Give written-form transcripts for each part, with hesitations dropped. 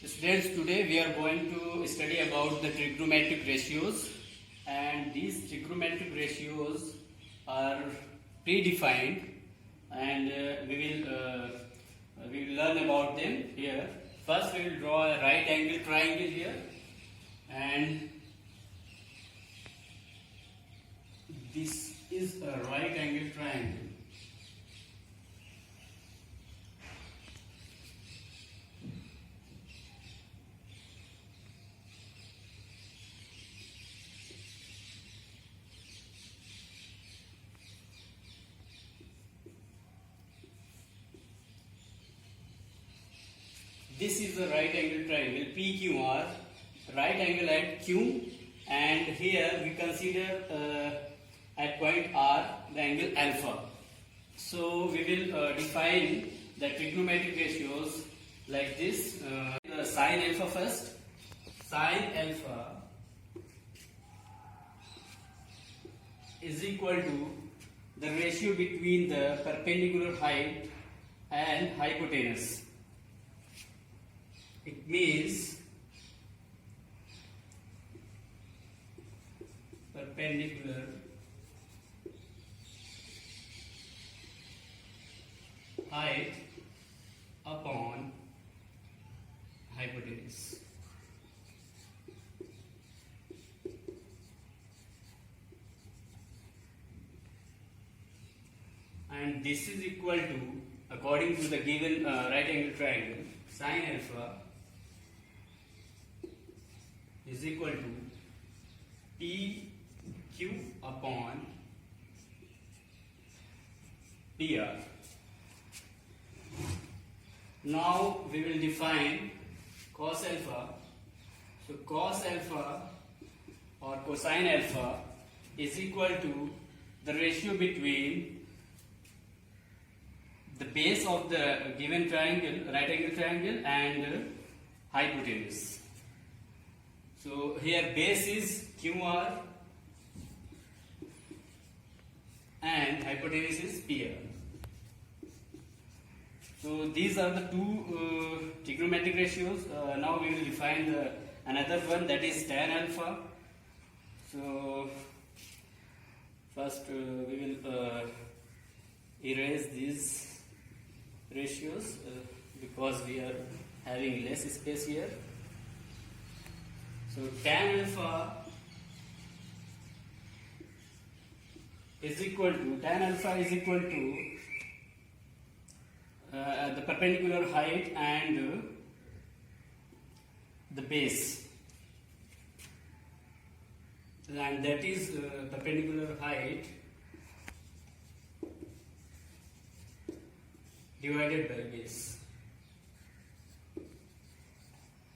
Students, today we are going to study about the trigonometric ratios, and these trigonometric ratios are predefined, and we will learn about them here. First we will draw a right angle triangle here, and this is a right angle triangle. This is the right angle triangle PQR, right angle at Q, and here we consider at point R the angle alpha. So we will define the trigonometric ratios like this. Sine alpha first. Sine alpha is equal to the ratio between the perpendicular height and hypotenuse. It means perpendicular height upon hypotenuse. And this is equal to, according to the given right angle triangle, sine alpha is equal to PQ upon PR. Now we will define cos alpha. So cos alpha or cosine alpha is equal to the ratio between the base of the given triangle, right angle triangle, and hypotenuse. So here base is QR and hypotenuse is PR. So these are the two trigonometric ratios. Now we will define another one, that is tan alpha. So first we will erase these ratios because we are having less space here. So tan alpha is equal to the perpendicular height and the base, and that is perpendicular height divided by base,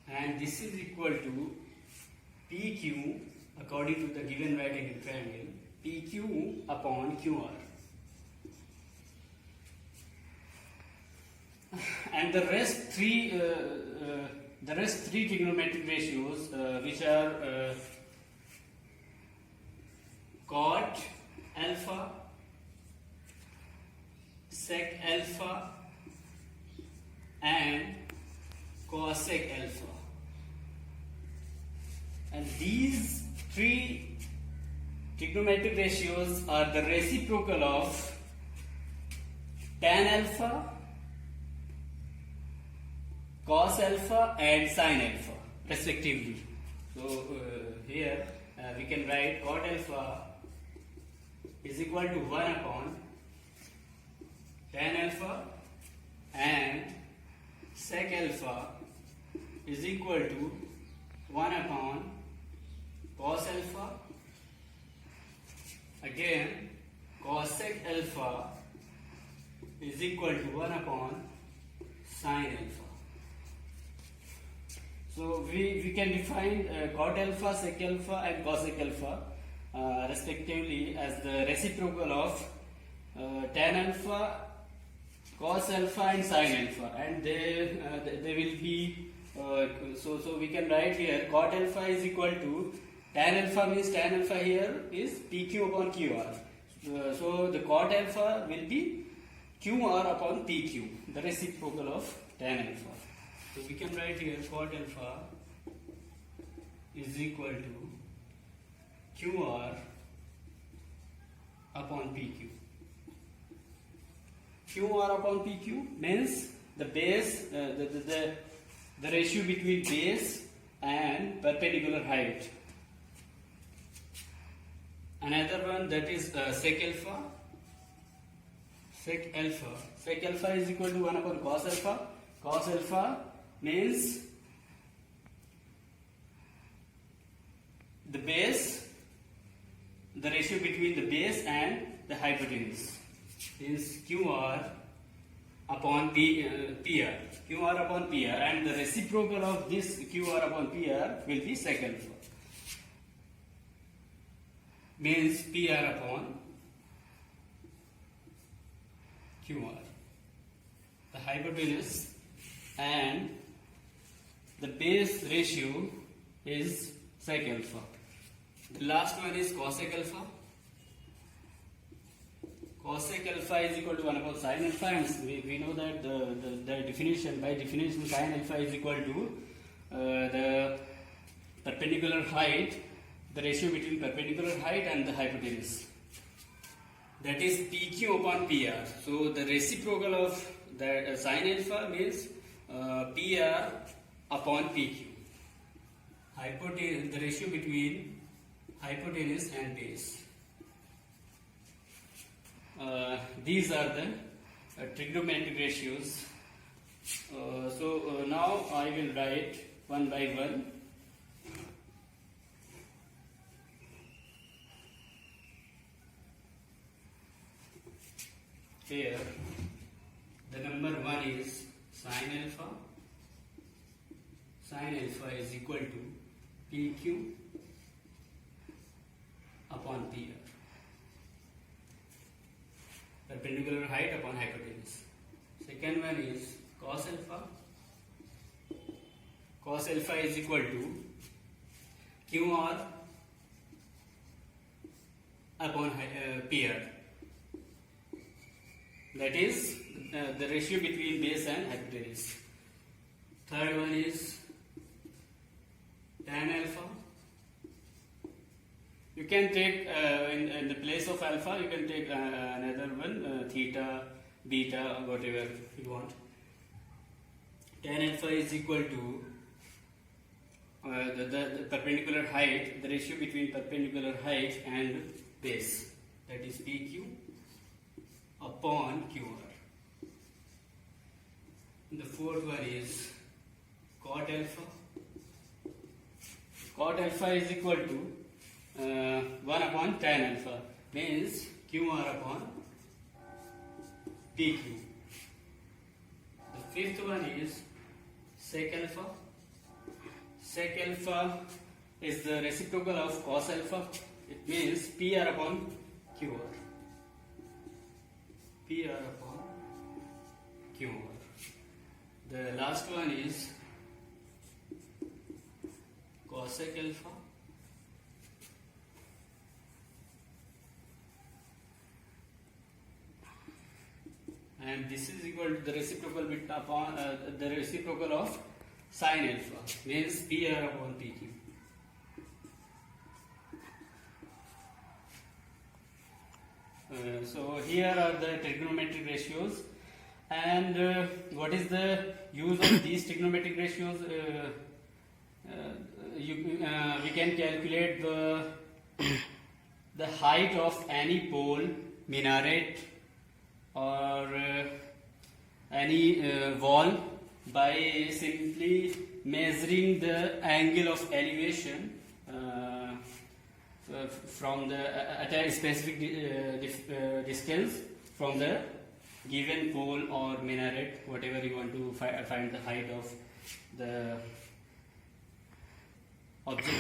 and this is equal to PQ, according to the given right angle triangle, PQ upon QR. And the rest three trigonometric ratios, which are cot alpha, sec alpha, and cosec alpha. And these three trigonometric ratios are the reciprocal of tan alpha, cos alpha, and sin alpha respectively. So here we can write cot alpha is equal to 1 upon tan alpha, and sec alpha is equal to 1 upon cos alpha. Again, cosec alpha is equal to 1 upon sin alpha. So we can define cot alpha, sec alpha, and cosec alpha respectively as the reciprocal of tan alpha, cos alpha, and sin alpha, and they will be so we can write here cot alpha is equal to tan alpha, means tan alpha here is PQ upon QR. So the cot alpha will be QR upon PQ, the reciprocal of tan alpha. So we can write here cot alpha is equal to QR upon PQ. QR upon PQ means the base, the ratio between base and perpendicular height. Another one, that is sec alpha. Sec alpha. Sec alpha is equal to 1 upon cos alpha. Cos alpha means the base, the ratio between the base and the hypotenuse is QR upon PR. QR upon PR, and the reciprocal of this QR upon PR will be sec alpha. Means PR upon QR. The hypotenuse and the base ratio is sec alpha. The last one is cosec alpha. Cosec alpha is equal to 1 upon sin alpha, and we know that the definition, by definition, sin alpha is equal to the perpendicular height, the ratio between perpendicular height and the hypotenuse. That is PQ upon PR. So the reciprocal of the sin alpha means PR upon PQ. Hypotenuse, the ratio between hypotenuse and base. These are the trigonometric ratios. Now I will write one by one. Here, the number 1 is sin alpha. Sin alpha is equal to PQ upon PR. Perpendicular height upon hypotenuse. Second one is cos alpha. Cos alpha is equal to QR upon PR. That is the ratio between base and hypotenuse. Third one is tan alpha. You can take in the place of alpha, you can take another one, theta, beta, whatever you want. Tan alpha is equal to the perpendicular height, the ratio between perpendicular height and base. That is PQ upon QR. The fourth one is cot alpha. Cot alpha is equal to 1 upon tan alpha, means QR upon PQ. The fifth one is sec alpha. Sec alpha is the reciprocal of cos alpha. It means PR upon QR. PR upon QR. The last one is cosec alpha. And this is equal to the reciprocal bit upon the reciprocal of sin alpha, means PR upon PQ. So here are the trigonometric ratios, and what is the use of these trigonometric ratios? We can calculate the height of any pole, minaret, or any wall by simply measuring the angle of elevation from the at a specific distance from the given pole or minaret, whatever you want to find the height of the object.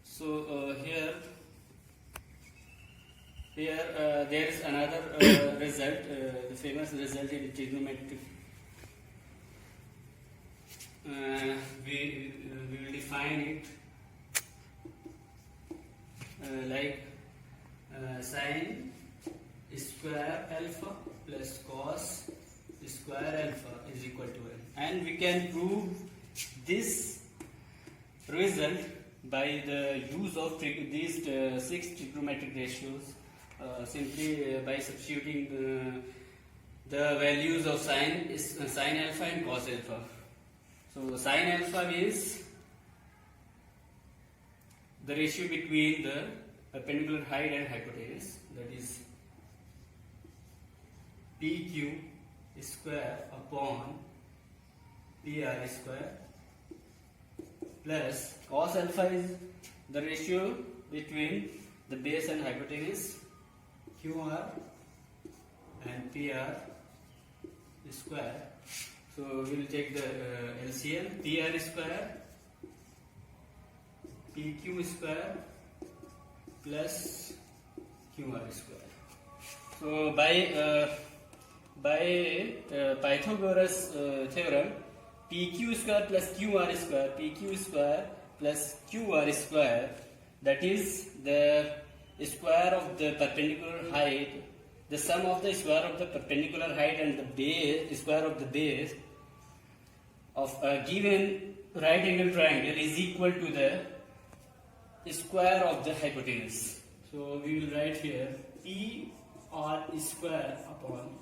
So here there is another result, the famous result in trigonometry. We will define it like sin square alpha plus cos square alpha is equal to n. And we can prove this result by the use of these 6 trigonometric ratios, simply by substituting the values of sine alpha and cos alpha. So sine alpha is the ratio between the perpendicular height and hypotenuse, that is PQ square upon PR square, plus cos alpha is the ratio between the base and hypotenuse, QR and PR square. So we will take the LCM, PR square PQ square plus QR square. So by Pythagoras theorem, PQ square plus QR square, PQ square plus QR square, that is the square of the perpendicular height, the sum of the square of the perpendicular height and the base, square of the base of a given right angle triangle is equal to the square of the hypotenuse. So we will write here PR square upon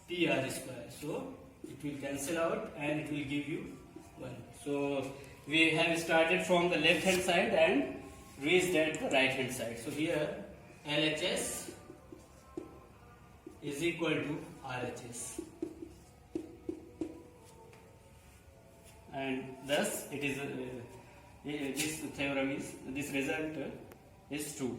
PR square. So it will cancel out and it will give you 1. So we have started from the left hand side and reached at the right hand side. So here LHS is equal to RHS, and thus it is this result is true.